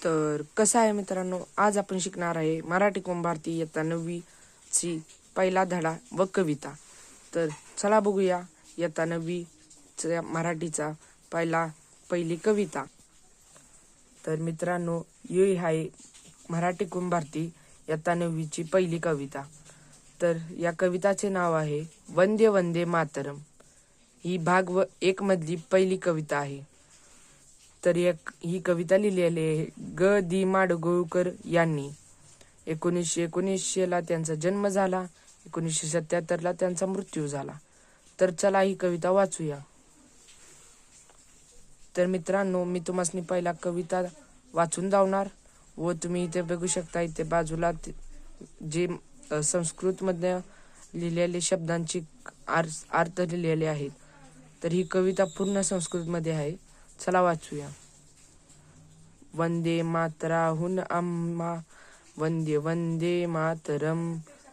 तर कसं आहे मित्रांनो, आज आपण शिकणार आहे मराठी भारती इयत्ता 9वी ची पहिला धडा व कविता. तर चला बघूया इयत्ता 9वी च्या मराठीचा पहिली कविता. तर मित्रांनो, ही आहे मराठी भारती इयत्ता 9वी ची पहिली कविता. तर या कविताचे नाव आहे वंदे वंदे मातरम. ही भाग 1 मधली पहिली कविता आहे. तर ही कविता लिहिलेली आहे ग. माडगूळकर यांनी. 1919 ला त्यांचा जन्म झाला. 1977 ला त्यांचा मृत्यू झाला. तर चला ही कविता वाचूया. तर मित्रांनो, मी तुम्हाला पहिला कविता वाचून दावणार व तुम्ही इथे बघू शकता. इथे बाजूला जे संस्कृत मध्ये लिहिलेले शब्दांची अर्थ लिहिलेले आहेत. तर ही कविता पूर्ण संस्कृत मध्ये आहे. चला वाचूया. वंदे मातराहून आम्हा वंदे वंदे मातरम.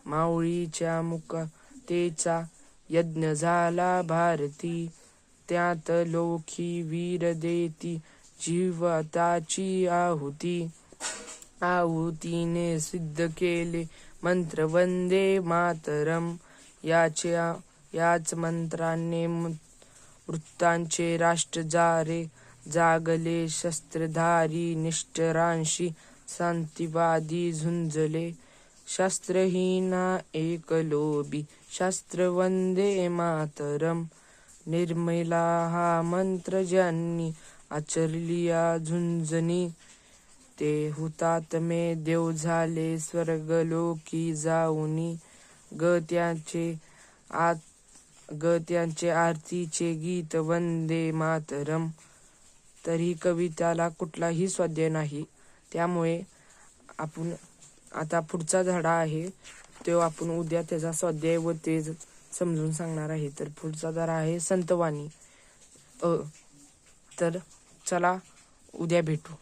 माऊळीच्या मुक्तेचा यज्ञ झाला भारती. त्यात लोकी वीर देती जीवताची आहुती. आहुतीने सिद्ध केले मंत्र वंदे मातरम. याच मंत्राने मृतांचे राष्ट्र जागले. शस्त्रधारी निष्ठरांशी शांतिवादी झुंजले. शास्त्रहीना एकलोभी शास्त्र वंदे मातरम. निर्मिला हा मंत्र ज्यांनी आचरलिया झुंजनी. ते हुतात्मे देव झाले स्वर्गलोकी जाऊनी. ग त्यांचे आरतीचे गीत वंदे मातरम. तर ही कविताला कुठलाही स्वाध्याय नाही, त्यामुळे आपण आता पुढचा धडा आहे तो आपण उद्या त्याचा स्वाध्याय व ते समजून सांगणार आहे. तर पुढचा धडा आहे संतवाणी. तर चला उद्या भेटू.